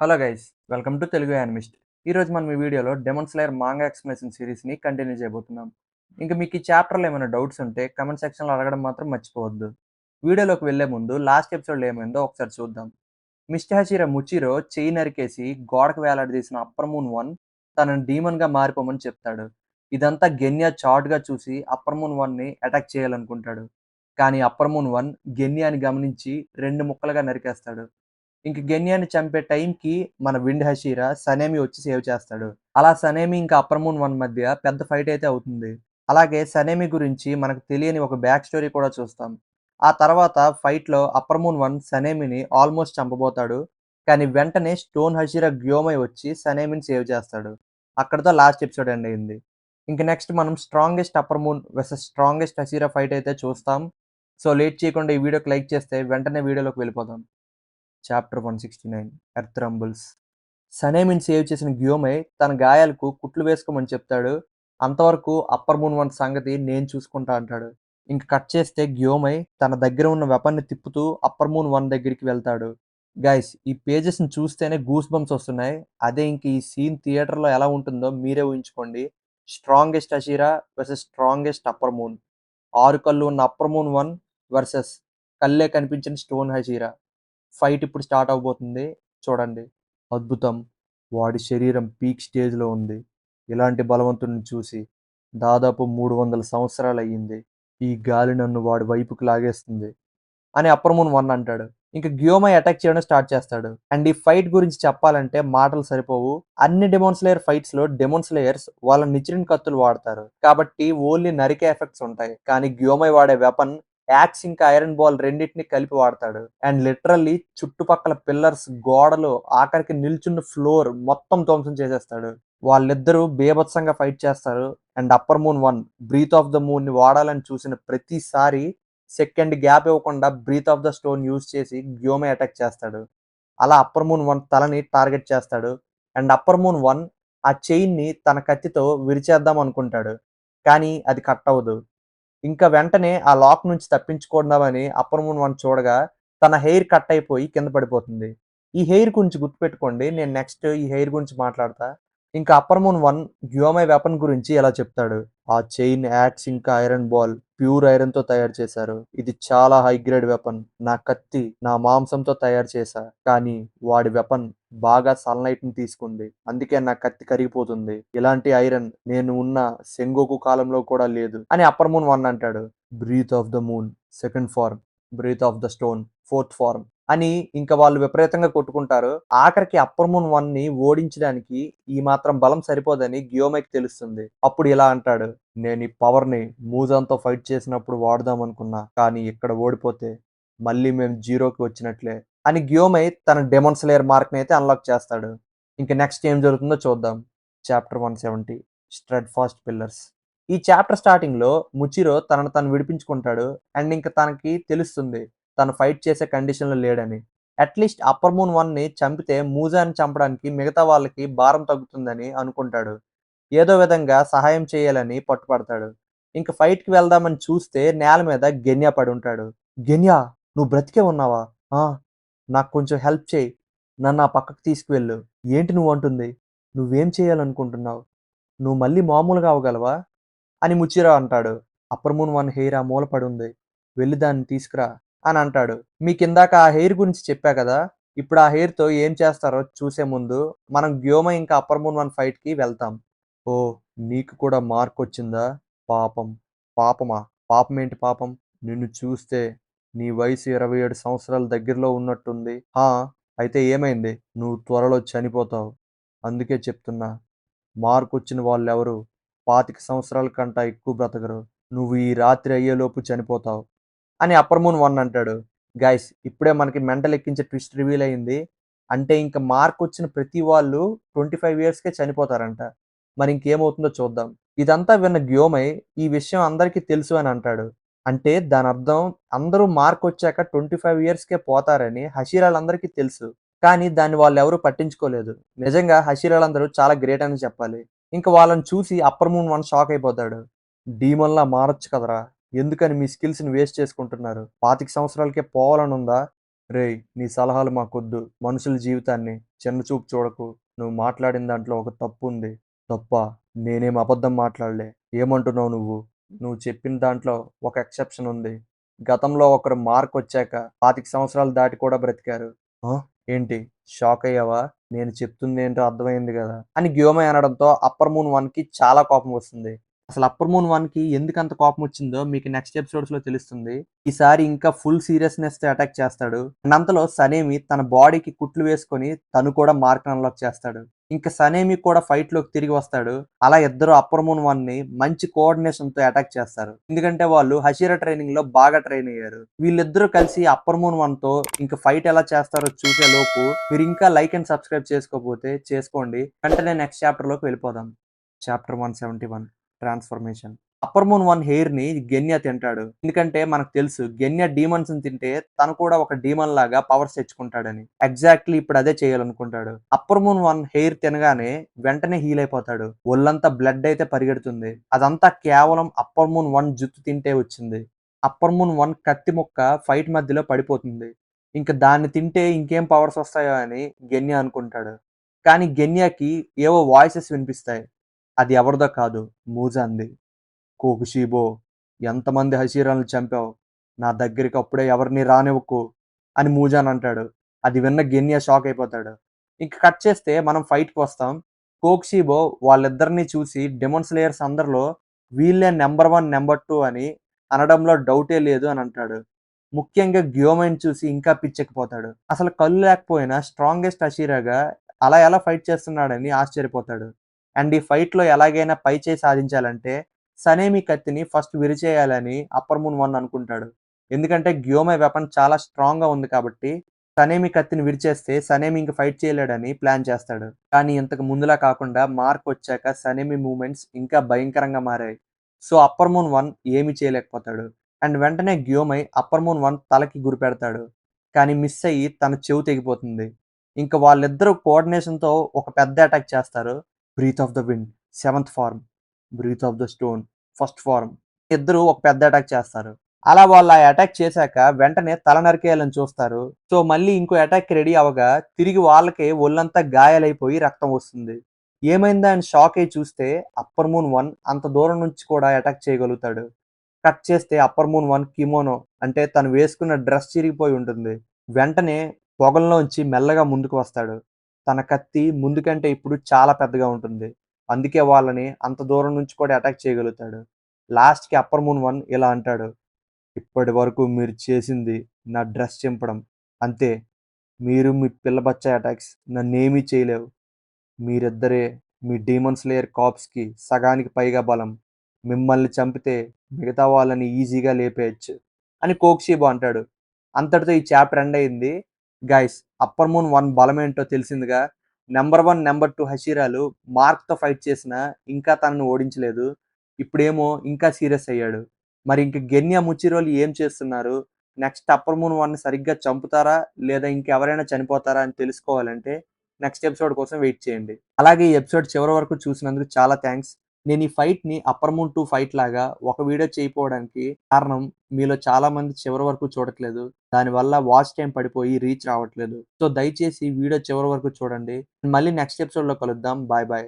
Hello guys, welcome to Telugu animist. ఈరోజు మనం ఈ వీడియోలో డెమన్ స్లేయర్ మాంగా ఎక్స్ప్లెనేషన్ సిరీస్ని కంటిన్యూ చేయబోతున్నాం. ఇంకా మీకు ఈ చాప్టర్లో ఏమైనా డౌట్స్ ఉంటే కమెంట్ సెక్షన్లో అడగడం మాత్రం మర్చిపోవద్దు. వీడియోలోకి వెళ్లే ముందు లాస్ట్ ఎపిసోడ్లో ఏమైందో ఒకసారి చూద్దాం. మిస్టర్ హషిరా ముచిరో చెయ్యి నరికేసి గోడకు వేలాడదీసిన అప్పర్ మూన్ వన్ తనని డీమన్గా మారిపోమని చెప్తాడు. ఇదంతా గెన్యా చాటుగా చూసి అప్పర్ మూన్ వన్ని అటాక్ చేయాలనుకుంటాడు. కానీ అప్పర్ మూన్ వన్ గెన్యాని గమనించి రెండు ముక్కలుగా నరికేస్తాడు. ఇంక గెన్యాన్ని చంపే టైంకి మన విండ్ హషీరా సనేమి వచ్చి సేవ్ చేస్తాడు. అలా సనేమి ఇంకా అప్పర్ మూన్ వన్ మధ్య పెద్ద ఫైట్ అయితే అవుతుంది. అలాగే సనేమి గురించి మనకు తెలియని ఒక బ్యాక్ స్టోరీ కూడా చూస్తాం. ఆ తర్వాత ఫైట్లో అప్పర్ మూన్ వన్ సనేమిని ఆల్మోస్ట్ చంపబోతాడు. కానీ వెంటనే స్టోన్ హషీరా గ్యోమై వచ్చి సనేమిని సేవ్ చేస్తాడు. అక్కడితో లాస్ట్ ఎపిసోడ్ ఎండ్ అయింది. ఇంక నెక్స్ట్ మనం strongest upper moon versus strongest Hashira fight అయితే చూస్తాం. సో లేట్ చేయకుండా ఈ వీడియోకి లైక్ చేస్తే వెంటనే వీడియోలోకి వెళ్ళిపోదాం. Chapter 169 earth rumbles. సనేమిని సేవ్ చేసిన గ్యోమై తన గాయాలకు కుట్లు వేసుకోమని చెప్తాడు. అంతవరకు అప్పర్ మూన్ వన్ సంగతి నేను చూసుకుంటా అంటాడు. ఇంక కట్ చేస్తే గ్యోమై తన దగ్గర ఉన్న వెపన్ని తిప్పుతూ అప్పర్ మూన్ వన్ దగ్గరికి వెళ్తాడు. గైస్, ఈ పేజెస్ని చూస్తేనే గూస్ బంప్స్ వస్తున్నాయి. అదే ఇంక ఈ సీన్ థియేటర్లో ఎలా ఉంటుందో మీరే ఊహించుకోండి. Strongest Hashira versus strongest upper moon. 6 కళ్ళు ఉన్న అప్పర్ మూన్ వన్ వర్సెస్ కళ్ళే కనిపించిన స్టోన్ హషీరా. ఫైట్ ఇప్పుడు స్టార్ట్ అవబోతుంది. చూడండి. అద్భుతం. వాడి శరీరం పీక్ స్టేజ్లో ఉంది. ఇలాంటి బలవంతుడిని చూసి దాదాపు 300 సంవత్సరాలయ్యింది. ఈ గాలి నన్ను వాడి వైపుకి లాగేస్తుంది అని అప్పర్ మూన్ వన్ అంటాడు. ఇంక గ్యోమై అటాక్ చేయడం స్టార్ట్ చేస్తాడు. అండ్ ఈ ఫైట్ గురించి చెప్పాలంటే మాటలు సరిపోవు. అన్ని డెమోన్ స్లేయర్ ఫైట్స్ లో డెమోన్ స్లేయర్స్ వాళ్ళ నిచ్చిన కత్తులు వాడతారు కాబట్టి ఓన్లీ నరికే ఎఫెక్ట్స్ ఉంటాయి. కానీ గ్యోమై వాడే వెపన్ యాక్స్ ఇంకా ఐరన్ బాల్ రెండింటిని కలిపి వాడతాడు. అండ్ లిటరల్లీ చుట్టుపక్కల పిల్లర్స్, గోడలు, ఆఖరికి నిల్చున్న ఫ్లోర్ మొత్తం ధ్వంసం చేసేస్తాడు. వాళ్ళిద్దరూ బేభత్సంగా ఫైట్ చేస్తారు. And upper moon one breath of the moon ని వాడాలని చూసిన ప్రతిసారి సెకండ్ గ్యాప్ ఇవ్వకుండా breath of the stone use చేసి గ్యోమై అటాక్ చేస్తాడు. అలా అప్పర్ మూన్ వన్ తలని టార్గెట్ చేస్తాడు. అండ్ అప్పర్ మూన్ వన్ ఆ చైన్ని తన కత్తితో విరిచేద్దాం అనుకుంటాడు. కానీ అది కట్ అవ్వదు. ఇంకా వెంటనే ఆ లాక్ నుంచి తప్పించుకుందామని అప్పర్ మూన్ వన్ చూడగా తన హెయిర్ కట్ అయిపోయి కింద పడిపోతుంది. ఈ హెయిర్ గురించి గుర్తుపెట్టుకోండి, నేను నెక్స్ట్ ఈ హెయిర్ గురించి మాట్లాడతా. ఇంకా అప్పర్ మూన్ వన్ గ్యోమై వెపన్ గురించి ఎలా చెప్తాడు. ఆ చైన్, యాక్స్ ఇంకా ఐరన్ బాల్ ప్యూర్ ఐరన్ తో తయారు చేశారు. ఇది చాలా హై గ్రేడ్ వెపన్. నా కత్తి నా మాంసంతో తయారు చేశా. కానీ వాడి వెపన్ బాగా సన్లైట్ ని తీసుకుంది. అందుకే నా కత్తి కరిగిపోతుంది. ఇలాంటి ఐరన్ నేను ఉన్న సెంగోకు కాలంలో కూడా లేదు అని అప్పర్ మూన్ వన్ అంటాడు. Breath of the moon second form, breath of the stone fourth form అని ఇంకా వాళ్ళు విపరీతంగా కొట్టుకుంటారు. ఆఖరికి అప్పర్ మూన్ వన్ ని ఓడించడానికి ఈ మాత్రం బలం సరిపోదని గ్యోమైకి తెలుస్తుంది. అప్పుడు ఇలా అంటాడు, నేను ఈ పవర్ ని మూజాన్తో ఫైట్ చేసినప్పుడు వాడదాం అనుకున్నా. కానీ ఇక్కడ ఓడిపోతే మళ్ళీ మేము జీరోకి వచ్చినట్లే అని గ్యోమై తన డెమన్ స్లేయర్ మార్క్ ని అయితే అన్లాక్ చేస్తాడు. ఇంకా నెక్స్ట్ ఏం జరుగుతుందో చూద్దాం. Chapter 170 steadfast pillars. ఈ చాప్టర్ స్టార్టింగ్ లో ముచిరో తనను తను విడిపించుకుంటాడు. అండ్ ఇంకా తనకి తెలుస్తుంది తను ఫైట్ చేసే కండిషన్లో లేడని. అట్లీస్ట్ అప్పర్ మూన్ వన్ ని చంపితే మూజాని చంపడానికి మిగతా వాళ్ళకి భారం తగ్గుతుందని అనుకుంటాడు. ఏదో విధంగా సహాయం చేయాలని పట్టుపడతాడు. ఇంక ఫైట్కి వెళ్దామని చూస్తే నేల మీద గెన్యా పడి ఉంటాడు. గెన్యా, నువ్వు బ్రతికే ఉన్నావా? ఆ, నాకు కొంచెం హెల్ప్ చేయి. నన్ను ఆ పక్కకు తీసుకువెళ్ళు. ఏంటి నువ్వు అంటుంది? నువ్వేం చేయాలనుకుంటున్నావు? నువ్వు మళ్ళీ మామూలుగా అవగలవా అని ముచిరో అంటాడు. అప్పర్ మూన్ వన్ హెయిర్ ఆ మూల పడి ఉంది. వెళ్ళి దాన్ని తీసుకురా అని అంటాడు. మీకు ఇందాక ఆ హెయిర్ గురించి చెప్పా కదా, ఇప్పుడు ఆ హెయిర్తో ఏం చేస్తారో చూసే ముందు మనం గ్యోమై ఇంకా అప్పర్ మూన్ వన్ ఫైట్కి వెళ్తాం. ఓ, నీకు కూడా మార్క్ వచ్చిందా? పాపం. పాపమా? పాపం ఏంటి పాపం? నిన్ను చూస్తే నీ వయసు 27 సంవత్సరాల దగ్గరలో ఉన్నట్టుంది. అయితే ఏమైంది? నువ్వు త్వరలో చనిపోతావు. అందుకే చెప్తున్నా, మార్క్ వచ్చిన వాళ్ళెవరు 25 సంవత్సరాల కంట ఎక్కువ బ్రతకరు. నువ్వు ఈ రాత్రి అయ్యేలోపు చనిపోతావు అని అప్పర్ మూన్ వన్ అంటాడు. గైస్, ఇప్పుడే మనకి మెంటల్ ఎక్కించే ట్విస్ట్ రివీల్ అయింది. అంటే ఇంకా మార్క్ వచ్చిన ప్రతి వాళ్ళు 25 ఇయర్స్కే చనిపోతారంట. మరి ఇంకేమవుతుందో చూద్దాం. ఇదంతా విన్న గ్యోమై ఈ విషయం అందరికీ తెలుసు అని అంటాడు. అంటే దాని అర్థం అందరూ మార్క్ వచ్చాక 25 ఇయర్స్కే పోతారని హషీరాలందరికీ తెలుసు. కానీ దాన్ని వాళ్ళు ఎవరూ పట్టించుకోలేదు. నిజంగా హషీరాలందరూ చాలా గ్రేట్ అని చెప్పాలి. ఇంకా వాళ్ళని చూసి అప్పర్ మూన్ వన్ షాక్ అయిపోతాడు. డీమన్లా మారొచ్చు కదరా, ఎందుకని మీ స్కిల్స్ని వేస్ట్ చేసుకుంటున్నారు? 25 సంవత్సరాలకే పోవాలని ఉందా? రేయ్! నీ సలహాలు మాకొద్దు. మనుషుల జీవితాన్ని చిన్నచూపు చూడకు. నువ్వు మాట్లాడిన దాంట్లో ఒక తప్పుంది. తప్పా? నేనేం అబద్ధం మాట్లాడలే. ఏమంటున్నావు నువ్వు? నువ్వు చెప్పిన దాంట్లో ఒక ఎక్సెప్షన్ ఉంది. గతంలో ఒకరు మార్కొచ్చాక 25 సంవత్సరాలు దాటి కూడా బ్రతికారు. ఆ! ఏంటి? షాకయ్యావా? నేను చెప్తుందేంటో అర్థమైంది గదా! అని గ్యోమై అనడంతో అప్పర్ మూన్ 1కి చాలా కోపం వస్తుంది. అసలు అప్పర్ మూన్ 1కి ఎందుకంత కోపమొచ్చిందో మీకు నెక్స్ట్ ఎపిసోడ్స్‌లో తెలుస్తుంది. ఈసారి ఇంకా ఫుల్ సీరియస్‌నెస్‌తో అటాక్ చేస్తాడు. అండ్ అంతలో సనేమి తన బాడీకి కుట్లు వేసుకొని తను కూడా మార్క్‌ని అన్‌లాక్ చేస్తాడు. ఇంక సనేమి కూడా ఫైట్‌లోకి తిరిగి వస్తాడు. అలా ఇద్దరు అప్పర్ మూన్ 1ని మంచి కోఆర్డినేషన్‌తో అటాక్ చేస్తారు. ఎందుకంటే వాళ్ళు హషీరా ట్రైనింగ్‌లో బాగా ట్రైన్ అయ్యారు. వీళ్ళిద్దరూ కలిసి అప్పర్ మూన్ 1తో ఇంక ఫైట్ ఎలా చేస్తారో చూసే లోపు మీరు ఇంకా లైక్ అండ్ సబ్స్క్రైబ్ చేసుకోకపోతే చేసుకోండి. వెంటనే నెక్స్ట్ చాప్టర్‌లోకి వెళ్ళిపోదాం. Chapter 171 transformation. అప్పర్ మూన్ 1 హెయిర్‌ని గెన్యా తింటాడు. ఎందుకంటే మనకు తెలుసు గెన్యా డీమన్స్‌ని తింటే తను కూడా ఒక డీమన్ లాగా పవర్స్ తెచ్చుకుంటాడని. ఎగ్జాక్ట్‌లీ ఇప్పుడు అదే చేయాలనుకుంటాడు. అప్పర్ మూన్ 1 హెయిర్ తినగానే వెంటనే హీల్ అయిపోతాడు. ఒళ్ళంతా బ్లడ్ అయితే పరిగెడుతుంది. అదంతా కేవలం అప్పర్ మూన్ 1 జుట్టు తింటే వచ్చింది. అప్పర్ మూన్ 1 కత్తి ముక్క ఫైట్ మధ్యలో పడిపోతుంది. ఇంక దాన్ని తింటే ఇంకేం పవర్స్ వస్తాయో అని గెన్యా అనుకుంటాడు. కానీ గెన్యాకి ఏవో వాయిసెస్ వినిపిస్తాయి. అది ఎవరిదో కాదు మూజాంది. "కోకుషిబో ఎంతమంది హషీరాలను చంపావు? నా దగ్గరికి అప్పుడే ఎవరిని రానివ్వకు" అని మూజాన్ అంటాడు. అది విన్న గెన్యా షాక్ అయిపోతాడు. ఇంక కట్ చేస్తే మనం ఫైట్‌కి వస్తాం. కోక్షిబో వాళ్ళిద్దరిని చూసి డెమన్ స్లేయర్స్ అందరిలో వీళ్ళే నంబర్ 1, నంబర్ 2 అని అనడంలో డౌటే లేదు అని అంటాడు. ముఖ్యంగా గ్యోమైన్ చూసి ఇంకా పిచ్చెక్కిపోతాడు. అసలు కళ్ళు లేకపోయినా స్ట్రాంగెస్ట్ హషీరాగా అలా ఎలా ఫైట్ చేస్తున్నాడని ఆశ్చర్యపోతాడు. అండ్ ఈ ఫైట్‌లో ఎలాగైనా పైచేయి సాధించాలంటే సనేమి కత్తిని ఫస్ట్ విరిచేయాలని అప్పర్ మూన్ 1 అనుకుంటాడు. ఎందుకంటే గ్యోమై వెపన్ చాలా స్ట్రాంగ్‌గా ఉంది కాబట్టి సనేమి కత్తిని విరిచేస్తే సనేమి ఇంక ఫైట్ చేయలేడని ప్లాన్ చేస్తాడు. కానీ ఇంతకు ముందులా కాకుండా మార్క్ వచ్చాక సనేమి మూవ్‌మెంట్స్ ఇంకా భయంకరంగా మారాయి. సో అప్పర్ మూన్ 1 ఏమీ చేయలేకపోతాడు. అండ్ వెంటనే గ్యోమై అప్పర్ మూన్ 1 తలకి గురిపెడతాడు. కానీ మిస్ అయ్యి తన చెవు తెగిపోతుంది. ఇంక వాళ్ళిద్దరూ కోఆర్డినేషన్‌తో ఒక పెద్ద అటాక్ చేస్తారు. Breath of the wind, seventh form, breath of the stone, first form. ఇద్దరు ఒక పెద్ద అటాక్ చేస్తారు. అలా వాళ్ళు ఆ అటాక్ చేశాక వెంటనే తల నరికేయాలని చూస్తారు. సో మళ్ళీ ఇంకో అటాక్ రెడీ అవ్వగా తిరిగి వాళ్ళకే ఒళ్ళంతా గాయాలైపోయి రక్తం వస్తుంది. ఏమైందా అని షాక్ అయ్యి చూస్తే అప్పర్ మూన్ 1 అంత దూరం నుంచి కూడా అటాక్ చేయగలుగుతాడు. కట్ చేస్తే అప్పర్ మూన్ 1 కిమోనో అంటే తను వేసుకున్న డ్రెస్ చిరిగిపోయి ఉంటుంది. వెంటనే పొగల్లోంచి మెల్లగా ముందుకు వస్తాడు. తన కత్తి ముందు కంటే ఇప్పుడు చాలా పెద్దగా ఉంటుంది. అందుకే వాళ్ళని అంత దూరం నుంచి కూడా అటాక్ చేయగలుగుతాడు. లాస్ట్‌కి అప్పర్ మూన్ 1 ఇలా అంటాడు. "ఇప్పటివరకు మీరు చేసింది నా డ్రెస్ చింపడం. అంతే. మీరు మీ పిల్ల బచ్చా అటాక్స్ నన్నేమీ చేయలేవు. మీరిద్దరే మీ డీమన్ స్లేయర్ కార్ప్స్‌కి సగానికి పైగా బలం. మిమ్మల్ని చంపితే మిగతా వాళ్ళని ఈజీగా లేపేయొచ్చు" అని కోక్‌షిబో అంటాడు. అంతటితో ఈ చాప్టర్ ఎండ్ అయింది. గైస్ అప్పర్ మూన్ 1 బలమేంటో తెలిసిందిగా. నంబర్ 1, నంబర్ 2 హషీరాలు మార్క్‌తో ఫైట్ చేసినా ఇంకా తనని ఓడించలేదు. ఇప్పుడేమో ఇంకా సీరియస్ అయ్యాడు. మరి ఇంక గెన్యా ముచిరోలు ఏం చేస్తున్నారు? నెక్స్ట్ అప్పర్ మూన్ 1ని సరిగ్గా చంపుతారా? లేదా ఇంకెవరైనా చనిపోతారా అని తెలుసుకోవాలంటే నెక్స్ట్ ఎపిసోడ్ కోసం వెయిట్ చేయండి. అలాగే ఈ ఎపిసోడ్ చివరి వరకు చూసినందుకు చాలా థాంక్స్. నేను ఈ ఫైట్‌ని అప్పర్ మూన్ 2 ఫైట్ లాగా ఒక వీడియో చేయకపోవడానికి కారణం మీలో చాలా మంది చివరి వరకు చూడట్లేదు. దానివల్ల వాచ్ టైమ్ పడిపోయి రీచ్ రావట్లేదు. సో దయచేసి వీడియో చివరి వరకు చూడండి. మళ్ళీ నెక్స్ట్ ఎపిసోడ్‌లో కలుద్దాం. Bye bye.